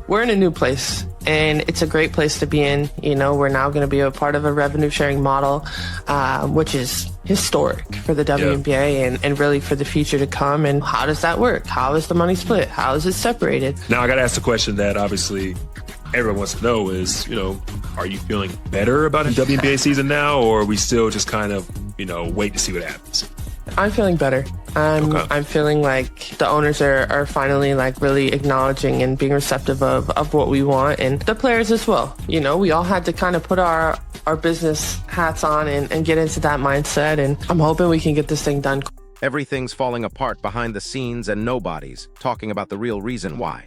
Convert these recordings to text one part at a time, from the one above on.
We're in a new place, and it's a great place to be in. You know, we're now going to be a part of a revenue sharing model, which is historic for the WNBA and really for the future to come. And how does that work? How is the money split? How is it separated? Now, I got to ask the question that obviously everyone wants to know is, you know, are you feeling better about the WNBA season now, or are we still just kind of, you know, wait to see what happens? I'm feeling better. I'm feeling like the owners are finally like really acknowledging and being receptive of what we want, and the players as well. You know, we all had to kind of put our business hats on and get into that mindset, and I'm hoping we can get this thing done. Everything's falling apart behind the scenes and nobody's talking about the real reason why.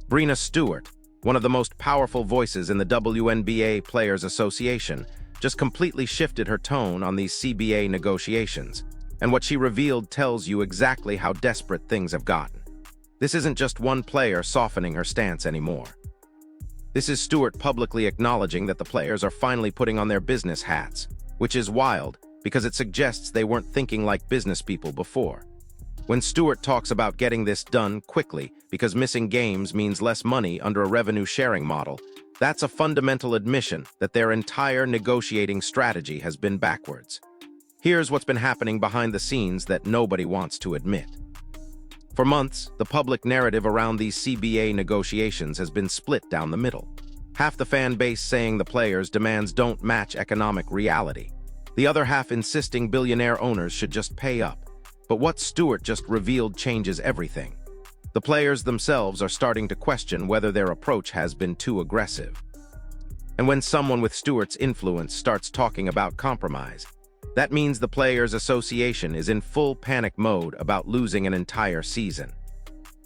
Breena Stewart, one of the most powerful voices in the WNBA Players Association, just completely shifted her tone on these CBA negotiations. And what she revealed tells you exactly how desperate things have gotten. This isn't just one player softening her stance anymore. This is Stewart publicly acknowledging that the players are finally putting on their business hats, which is wild because it suggests they weren't thinking like business people before. When Stewart talks about getting this done quickly because missing games means less money under a revenue-sharing model, that's a fundamental admission that their entire negotiating strategy has been backwards. Here's what's been happening behind the scenes that nobody wants to admit. For months, the public narrative around these CBA negotiations has been split down the middle. Half the fan base saying the players' demands don't match economic reality. The other half insisting billionaire owners should just pay up. But what Stewart just revealed changes everything. The players themselves are starting to question whether their approach has been too aggressive. And when someone with Stewart's influence starts talking about compromise, that means the Players Association is in full panic mode about losing an entire season.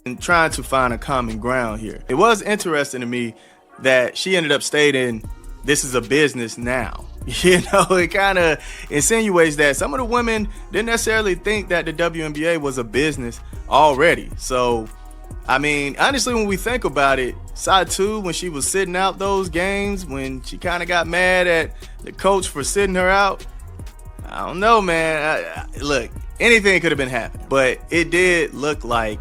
And trying to find a common ground here. It was interesting to me that she ended up stating, this is a business now. You know, it kind of insinuates that some of the women didn't necessarily think that the WNBA was a business already. So, I mean, honestly, when we think about it, side two, when she was sitting out those games, when she kind of got mad at the coach for sitting her out, I don't know, man. Look, anything could have been happening, but it did look like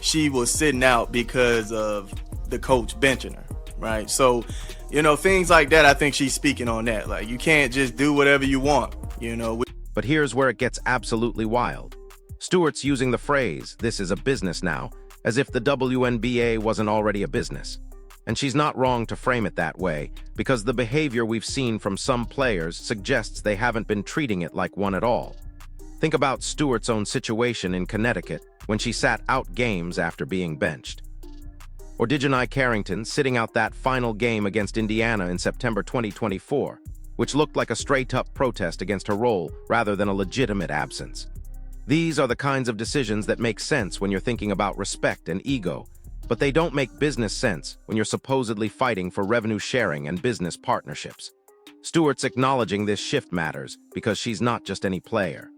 she was sitting out because of the coach benching her, right? So, you know, things like that, I think she's speaking on that. Like, you can't just do whatever you want, you know. But here's where it gets absolutely wild. Stewart's using the phrase, this is a business now, as if the WNBA wasn't already a business. And she's not wrong to frame it that way, because the behavior we've seen from some players suggests they haven't been treating it like one at all. Think about Stewart's own situation in Connecticut when she sat out games after being benched. Or Dejanai Carrington sitting out that final game against Indiana in September 2024, which looked like a straight-up protest against her role rather than a legitimate absence. These are the kinds of decisions that make sense when you're thinking about respect and ego, but they don't make business sense when you're supposedly fighting for revenue sharing and business partnerships. Stewart's acknowledging this shift matters because she's not just any player.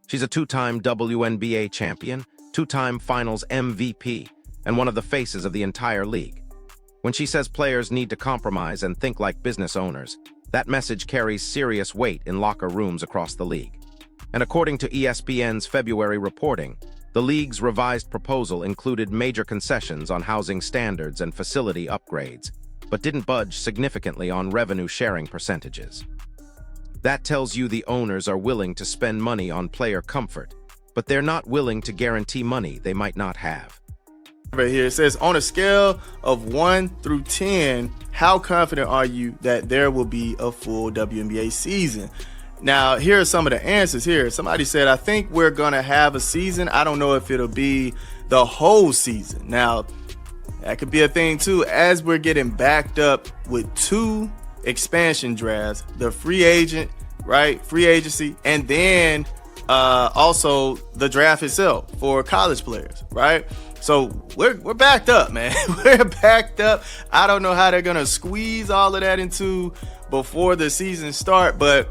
She's a two-time WNBA champion, two-time Finals MVP, and one of the faces of the entire league. When she says players need to compromise and think like business owners, that message carries serious weight in locker rooms across the league. And according to ESPN's February reporting, the league's revised proposal included major concessions on housing standards and facility upgrades, but didn't budge significantly on revenue-sharing percentages. That tells you the owners are willing to spend money on player comfort, but they're not willing to guarantee money they might not have. Right here, it says, on a scale of 1 through 10, how confident are you that there will be a full WNBA season? Now, here are some of the answers here. Somebody said, I think we're going to have a season. I don't know if it'll be the whole season. Now, that could be a thing too. As we're getting backed up with 2 expansion drafts, the free agent, right? Free agency, and then also the draft itself for college players, right? So we're backed up, man. We're backed up. I don't know how they're going to squeeze all of that into before the season start, but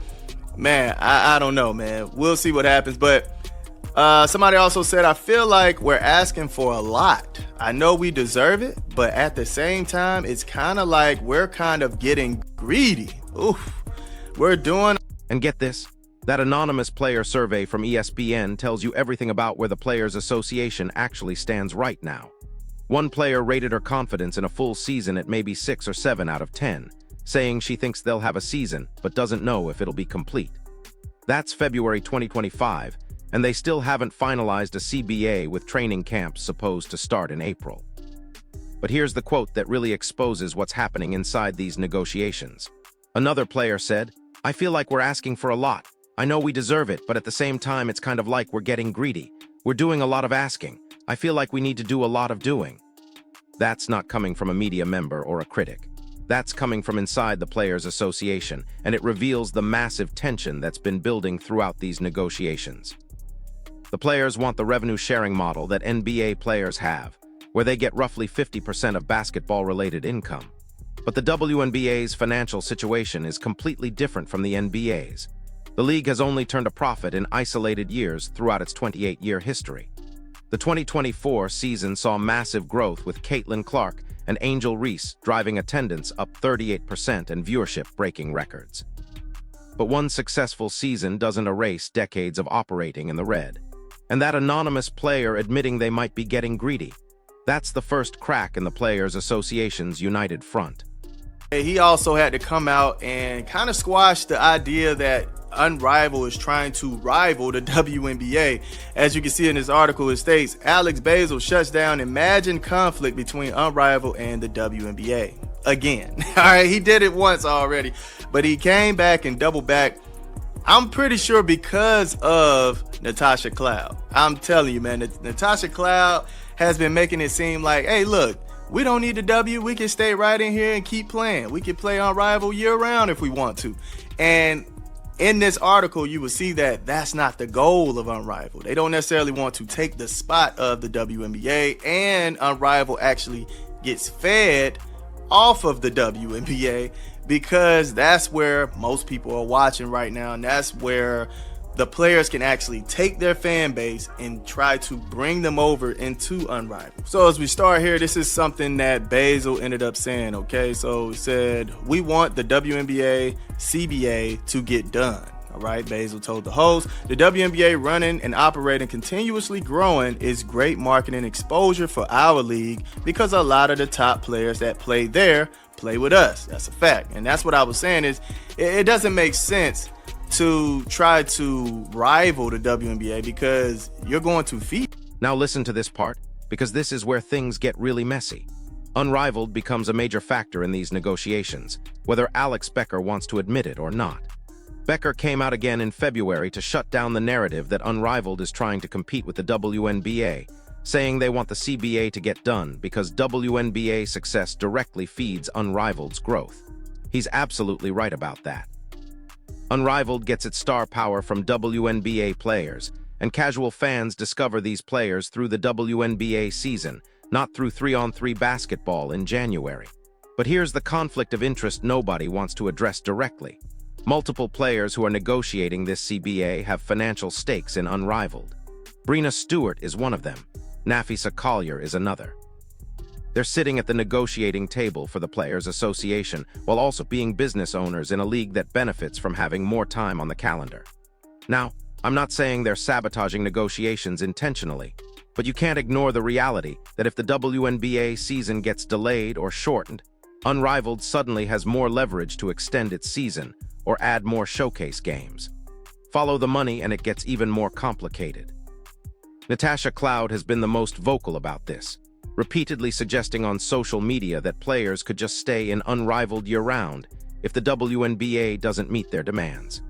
man, I don't know, man. We'll see what happens. But somebody also said, I feel like we're asking for a lot. I know we deserve it, but at the same time, it's kind of like we're kind of getting greedy. Oof. We're doing... And get this, that anonymous player survey from ESPN tells you everything about where the Players Association actually stands right now. One player rated her confidence in a full season at maybe 6 or 7 out of 10, saying she thinks they'll have a season but doesn't know if it'll be complete. That's February 2025, and they still haven't finalized a CBA with training camps supposed to start in April. But here's the quote that really exposes what's happening inside these negotiations. Another player said, "I feel like we're asking for a lot. I know we deserve it, but at the same time it's kind of like we're getting greedy. We're doing a lot of asking. I feel like we need to do a lot of doing." That's not coming from a media member or a critic. That's coming from inside the Players Association, and it reveals the massive tension that's been building throughout these negotiations. The players want the revenue-sharing model that NBA players have, where they get roughly 50% of basketball-related income. But the WNBA's financial situation is completely different from the NBA's. The league has only turned a profit in isolated years throughout its 28-year history. The 2024 season saw massive growth with Caitlin Clark and Angel Reese driving attendance up 38% and viewership breaking records. But one successful season doesn't erase decades of operating in the red. And that anonymous player admitting they might be getting greedy. That's the first crack in the Players Association's united front. He also had to come out and kind of squash the idea that Unrivaled is trying to rival the WNBA. As you can see in this article, it states, Alex Basil shuts down imagined conflict between Unrivaled and the WNBA. Again. All right, he did it once already, but he came back and doubled back. I'm pretty sure because of Natasha Cloud. I'm telling you, man, Natasha Cloud has been making it seem like, hey, look, we don't need the W. We can stay right in here and keep playing. We can play Unrivaled year-round if we want to. And in this article, you will see that that's not the goal of Unrivaled. They don't necessarily want to take the spot of the WNBA, and Unrivaled actually gets fed off of the WNBA because that's where most people are watching right now, and that's where the players can actually take their fan base and try to bring them over into Unrivaled. So as we start here, this is something that Basil ended up saying, okay? So he said, we want the WNBA CBA to get done. All right, Basil told the host, the WNBA running and operating continuously growing is great marketing exposure for our league because a lot of the top players that play there play with us. That's a fact. And that's what I was saying is it doesn't make sense to try to rival the WNBA because you're going to feed. Now listen to this part, because this is where things get really messy. Unrivaled becomes a major factor in these negotiations, whether Alex Becker wants to admit it or not. Becker came out again in February to shut down the narrative that Unrivaled is trying to compete with the WNBA, saying they want the CBA to get done because WNBA success directly feeds Unrivaled's growth. He's absolutely right about that. Unrivaled gets its star power from WNBA players, and casual fans discover these players through the WNBA season, not through 3-on-3 basketball in January. But here's the conflict of interest nobody wants to address directly. Multiple players who are negotiating this CBA have financial stakes in Unrivaled. Breena Stewart is one of them. Nafisa Collier is another. They're sitting at the negotiating table for the Players Association while also being business owners in a league that benefits from having more time on the calendar. Now, I'm not saying they're sabotaging negotiations intentionally, but you can't ignore the reality that if the WNBA season gets delayed or shortened, Unrivaled suddenly has more leverage to extend its season or add more showcase games. Follow the money and it gets even more complicated. Natasha Cloud has been the most vocal about this, repeatedly suggesting on social media that players could just stay in Unrivaled year-round if the WNBA doesn't meet their demands.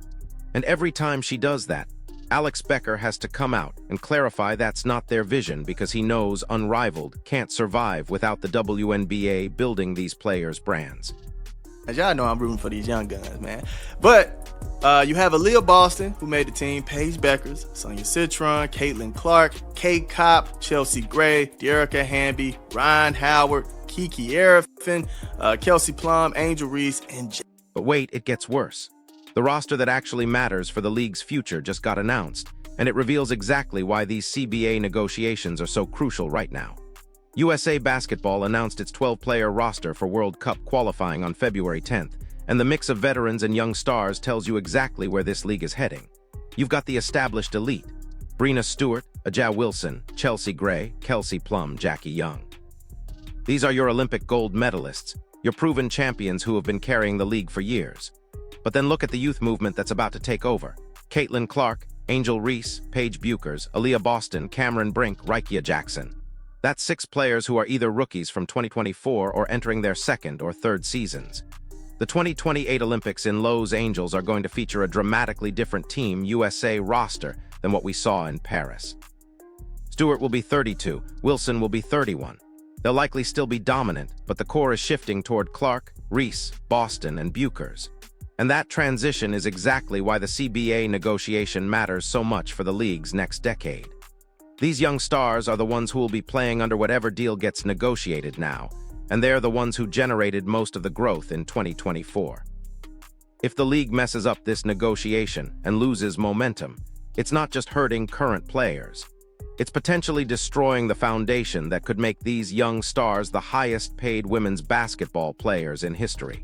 And every time she does that, Alex Becker has to come out and clarify that's not their vision because he knows Unrivaled can't survive without the WNBA building these players' brands. As y'all know, I'm rooting for these young guns, man. But you have Aaliyah Boston, who made the team, Paige Beckers, Sonia Citron, Caitlin Clark, Kate Kopp, Chelsea Gray, Dearica Hamby, Ryan Howard, Kiki Arifin, Kelsey Plum, Angel Reese, and But wait, it gets worse. The roster that actually matters for the league's future just got announced, and it reveals exactly why these CBA negotiations are so crucial right now. USA Basketball announced its 12-player roster for World Cup qualifying on February 10th, and the mix of veterans and young stars tells you exactly where this league is heading. You've got the established elite: Breena Stewart, Aja Wilson, Chelsea Gray, Kelsey Plum, Jackie Young. These are your Olympic gold medalists, your proven champions who have been carrying the league for years. But then look at the youth movement that's about to take over. Caitlin Clark, Angel Reese, Paige Buchers, Aaliyah Boston, Cameron Brink, Rykia Jackson. That's 6 players who are either rookies from 2024 or entering their second or third seasons. The 2028 Olympics in Los Angeles are going to feature a dramatically different Team USA roster than what we saw in Paris. Stewart will be 32, Wilson will be 31. They'll likely still be dominant, but the core is shifting toward Clark, Reese, Boston, and Buchers. And that transition is exactly why the CBA negotiation matters so much for the league's next decade. These young stars are the ones who will be playing under whatever deal gets negotiated now, and they're the ones who generated most of the growth in 2024. If the league messes up this negotiation and loses momentum, it's not just hurting current players. It's potentially destroying the foundation that could make these young stars the highest-paid women's basketball players in history.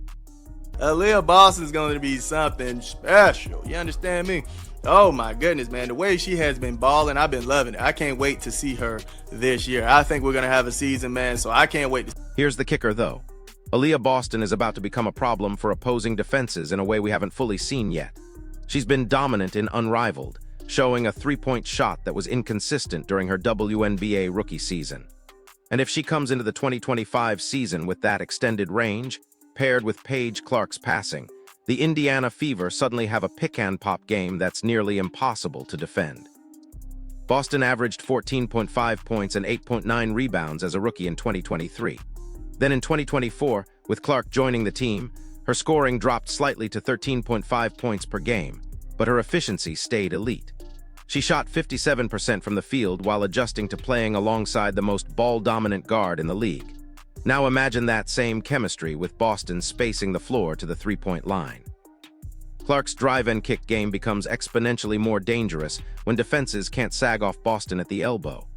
Aaliyah Boston's going to be something special. You understand me? Oh my goodness, man. The way she has been balling, I've been loving it. I can't wait to see her this year. I think we're going to have a season, man, so I can't wait. Here's the kicker, though. Aaliyah Boston is about to become a problem for opposing defenses in a way we haven't fully seen yet. She's been dominant in Unrivaled, showing a three-point shot that was inconsistent during her WNBA rookie season. And if she comes into the 2025 season with that extended range, paired with Paige Clark's passing, the Indiana Fever suddenly have a pick-and-pop game that's nearly impossible to defend. Boston averaged 14.5 points and 8.9 rebounds as a rookie in 2023. Then in 2024, with Clark joining the team, her scoring dropped slightly to 13.5 points per game, but her efficiency stayed elite. She shot 57% from the field while adjusting to playing alongside the most ball-dominant guard in the league. Now imagine that same chemistry with Boston spacing the floor to the three-point line. Clark's drive-and-kick game becomes exponentially more dangerous when defenses can't sag off Boston at the elbow.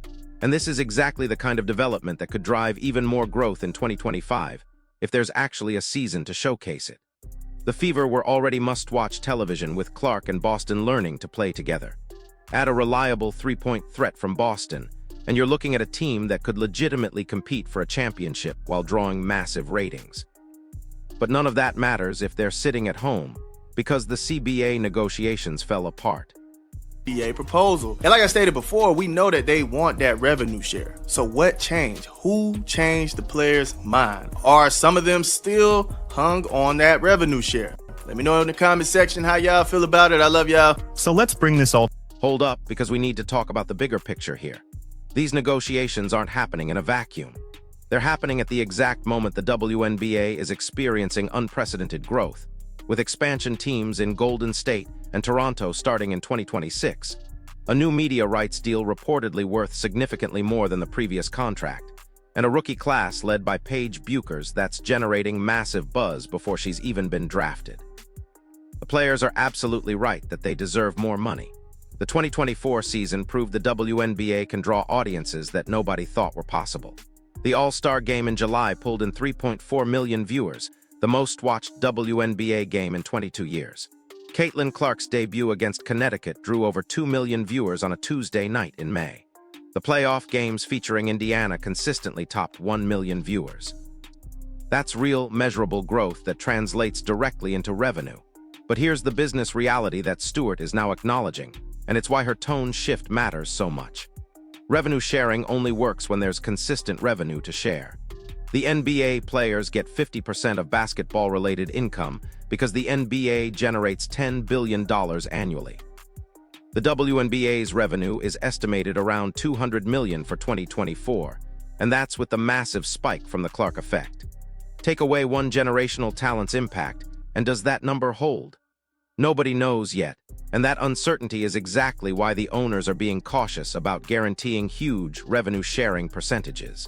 And this is exactly the kind of development that could drive even more growth in 2025 if there's actually a season to showcase it. The Fever were already must-watch television with Clark and Boston learning to play together. Add a reliable three-point threat from Boston, and you're looking at a team that could legitimately compete for a championship while drawing massive ratings. But none of that matters if they're sitting at home, because the CBA negotiations fell apart. CBA proposal. And like I stated before, we know that they want that revenue share. So what changed? Who changed the players' mind? Are some of them still hung on that revenue share? Let me know in the comment section how y'all feel about it. I love y'all. So let's bring this all. Hold up, because we need to talk about the bigger picture here. These negotiations aren't happening in a vacuum. They're happening at the exact moment the WNBA is experiencing unprecedented growth, with expansion teams in Golden State and Toronto starting in 2026. A new media rights deal reportedly worth significantly more than the previous contract, and a rookie class led by Paige Buchers that's generating massive buzz before she's even been drafted. The players are absolutely right that they deserve more money. The 2024 season proved the WNBA can draw audiences that nobody thought were possible. The All-Star Game in July pulled in 3.4 million viewers, the most-watched WNBA game in 22 years. Caitlin Clark's debut against Connecticut drew over 2 million viewers on a Tuesday night in May. The playoff games featuring Indiana consistently topped 1 million viewers. That's real, measurable growth that translates directly into revenue. But here's the business reality that Stewart is now acknowledging, and it's why her tone shift matters so much. Revenue sharing only works when there's consistent revenue to share. The NBA players get 50% of basketball-related income because the NBA generates $10 billion annually. The WNBA's revenue is estimated around $200 million for 2024, and that's with the massive spike from the Clark effect. Take away one generational talent's impact, and does that number hold? Nobody knows yet, and that uncertainty is exactly why the owners are being cautious about guaranteeing huge revenue-sharing percentages.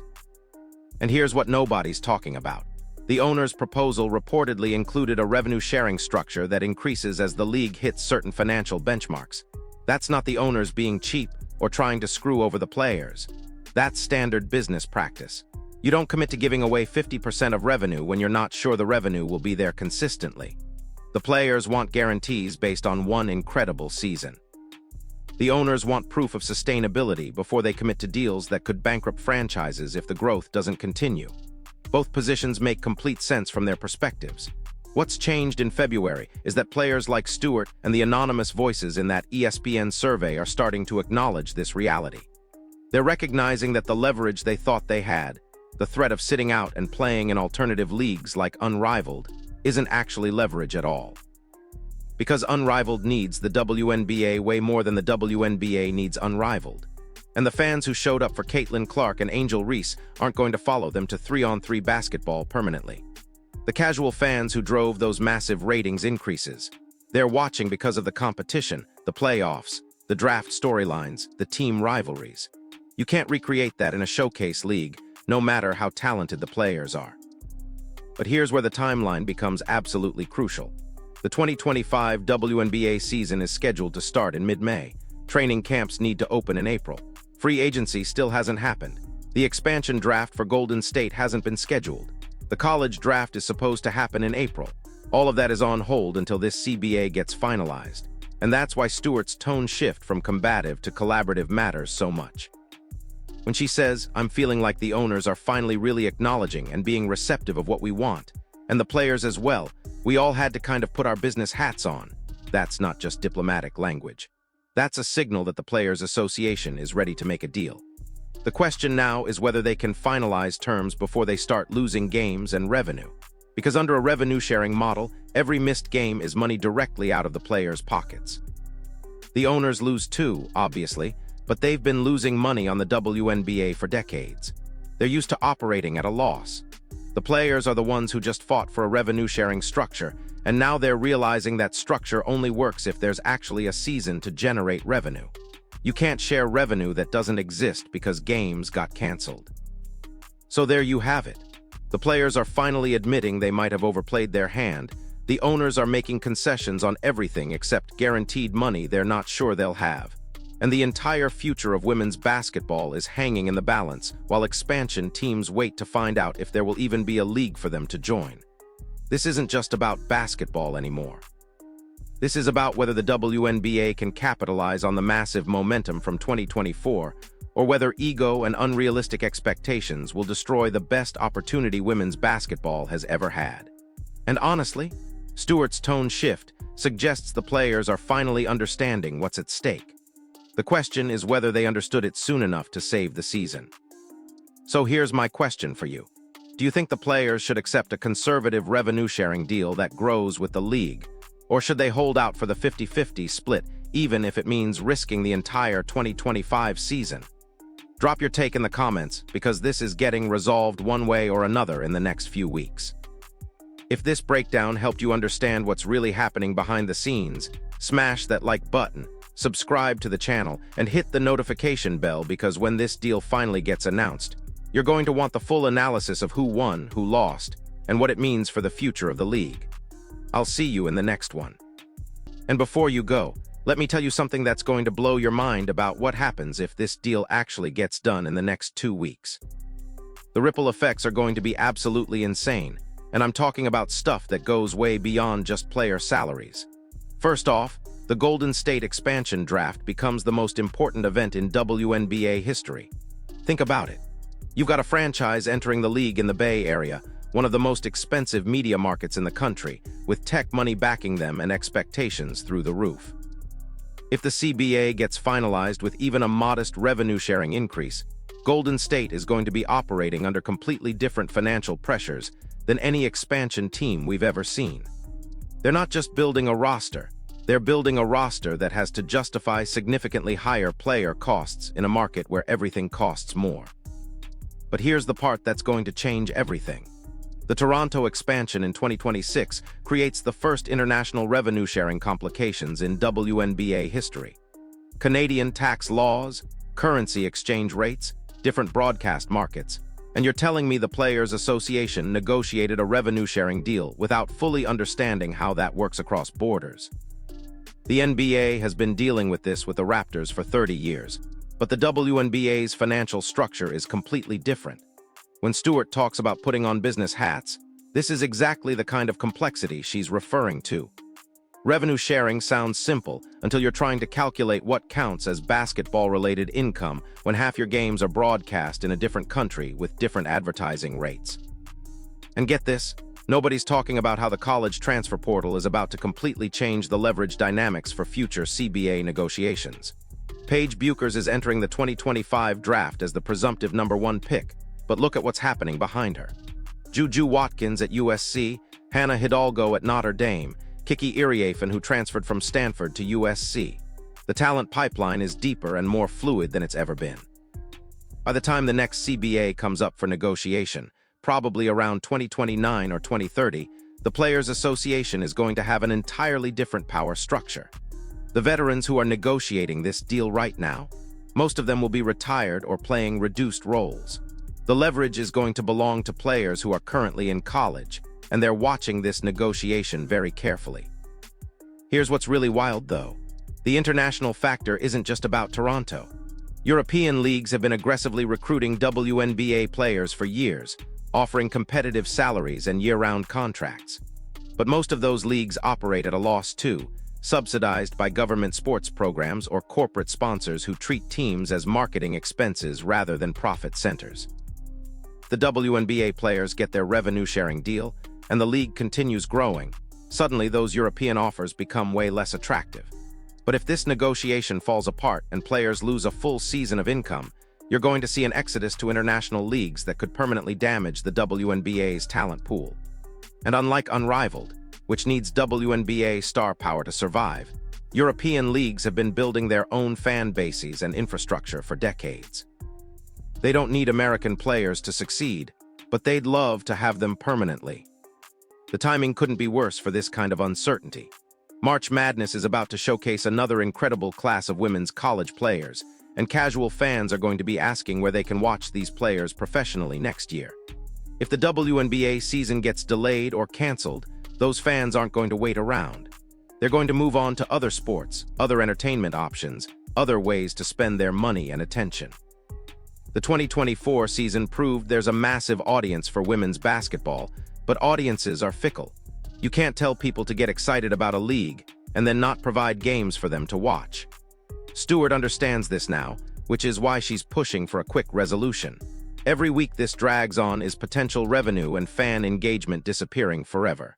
And here's what nobody's talking about. The owner's proposal reportedly included a revenue-sharing structure that increases as the league hits certain financial benchmarks. That's not the owners being cheap or trying to screw over the players. That's standard business practice. You don't commit to giving away 50% of revenue when you're not sure the revenue will be there consistently. The players want guarantees based on one incredible season. The owners want proof of sustainability before they commit to deals that could bankrupt franchises if the growth doesn't continue. Both positions make complete sense from their perspectives. What's changed in February is that players like Stewart and the anonymous voices in that ESPN survey are starting to acknowledge this reality. They're recognizing that the leverage they thought they had, the threat of sitting out and playing in alternative leagues like Unrivaled, isn't actually leverage at all. Because Unrivaled needs the WNBA way more than the WNBA needs Unrivaled. And the fans who showed up for Caitlin Clark and Angel Reese aren't going to follow them to 3-on-3 basketball permanently. The casual fans who drove those massive ratings increases. They're watching because of the competition, the playoffs, the draft storylines, the team rivalries. You can't recreate that in a showcase league, no matter how talented the players are. But here's where the timeline becomes absolutely crucial. The 2025 WNBA season is scheduled to start in mid-May. Training camps need to open in April. Free agency still hasn't happened. The expansion draft for Golden State hasn't been scheduled. The college draft is supposed to happen in April. All of that is on hold until this CBA gets finalized. And that's why Stewart's tone shift from combative to collaborative matters so much. When she says, "I'm feeling like the owners are finally really acknowledging and being receptive of what we want, and the players as well, we all had to kind of put our business hats on," that's not just diplomatic language. That's a signal that the Players Association is ready to make a deal. The question now is whether they can finalize terms before they start losing games and revenue. Because under a revenue-sharing model, every missed game is money directly out of the players' pockets. The owners lose too, obviously, but they've been losing money on the WNBA for decades. They're used to operating at a loss. The players are the ones who just fought for a revenue-sharing structure, and now they're realizing that structure only works if there's actually a season to generate revenue. You can't share revenue that doesn't exist because games got canceled. So there you have it. The players are finally admitting they might have overplayed their hand. The owners are making concessions on everything except guaranteed money they're not sure they'll have. And the entire future of women's basketball is hanging in the balance, while expansion teams wait to find out if there will even be a league for them to join. This isn't just about basketball anymore. This is about whether the WNBA can capitalize on the massive momentum from 2024, or whether ego and unrealistic expectations will destroy the best opportunity women's basketball has ever had. And honestly, Stewart's tone shift suggests the players are finally understanding what's at stake. The question is whether they understood it soon enough to save the season. So here's my question for you. Do you think the players should accept a conservative revenue-sharing deal that grows with the league? Or should they hold out for the 50-50 split, even if it means risking the entire 2025 season? Drop your take in the comments, because this is getting resolved one way or another in the next few weeks. If this breakdown helped you understand what's really happening behind the scenes, smash that like button, subscribe to the channel, and hit the notification bell, because when this deal finally gets announced, you're going to want the full analysis of who won, who lost, and what it means for the future of the league. I'll see you in the next one. And before you go, let me tell you something that's going to blow your mind about what happens if this deal actually gets done in the next 2 weeks. The ripple effects are going to be absolutely insane, and I'm talking about stuff that goes way beyond just player salaries. First off, the Golden State expansion draft becomes the most important event in WNBA history. Think about it. You've got a franchise entering the league in the Bay Area, one of the most expensive media markets in the country, with tech money backing them and expectations through the roof. If the CBA gets finalized with even a modest revenue-sharing increase, Golden State is going to be operating under completely different financial pressures than any expansion team we've ever seen. They're not just building a roster, they're building a roster that has to justify significantly higher player costs in a market where everything costs more. But here's the part that's going to change everything. The Toronto expansion in 2026 creates the first international revenue-sharing complications in WNBA history. Canadian tax laws, currency exchange rates, different broadcast markets, and you're telling me the Players Association negotiated a revenue-sharing deal without fully understanding how that works across borders. The NBA has been dealing with this with the Raptors for 30 years, but the WNBA's financial structure is completely different. When Stewart talks about putting on business hats, this is exactly the kind of complexity she's referring to. Revenue sharing sounds simple until you're trying to calculate what counts as basketball-related income when half your games are broadcast in a different country with different advertising rates. And get this, nobody's talking about how the college transfer portal is about to completely change the leverage dynamics for future CBA negotiations. Paige Buchers is entering the 2025 draft as the presumptive #1 pick, but look at what's happening behind her. Juju Watkins at USC, Hannah Hidalgo at Notre Dame, Kiki Iriafen who transferred from Stanford to USC. The talent pipeline is deeper and more fluid than it's ever been. By the time the next CBA comes up for negotiation, probably around 2029 or 2030, the Players Association is going to have an entirely different power structure. The veterans who are negotiating this deal right now, most of them will be retired or playing reduced roles. The leverage is going to belong to players who are currently in college, and they're watching this negotiation very carefully. Here's what's really wild, though. The international factor isn't just about Toronto. European leagues have been aggressively recruiting WNBA players for years, offering competitive salaries and year-round contracts. But most of those leagues operate at a loss too, subsidized by government sports programs or corporate sponsors who treat teams as marketing expenses rather than profit centers. The WNBA players get their revenue-sharing deal, and the league continues growing. Suddenly, those European offers become way less attractive. But if this negotiation falls apart and players lose a full season of income, you're going to see an exodus to international leagues that could permanently damage the WNBA's talent pool. And unlike Unrivaled, which needs WNBA star power to survive, European leagues have been building their own fan bases and infrastructure for decades. They don't need American players to succeed, but they'd love to have them permanently. The timing couldn't be worse for this kind of uncertainty. March Madness is about to showcase another incredible class of women's college players, and casual fans are going to be asking where they can watch these players professionally next year. If the WNBA season gets delayed or canceled, those fans aren't going to wait around. They're going to move on to other sports, other entertainment options, other ways to spend their money and attention. The 2024 season proved there's a massive audience for women's basketball, but audiences are fickle. You can't tell people to get excited about a league and then not provide games for them to watch. Stewart understands this now, which is why she's pushing for a quick resolution. Every week this drags on is potential revenue and fan engagement disappearing forever.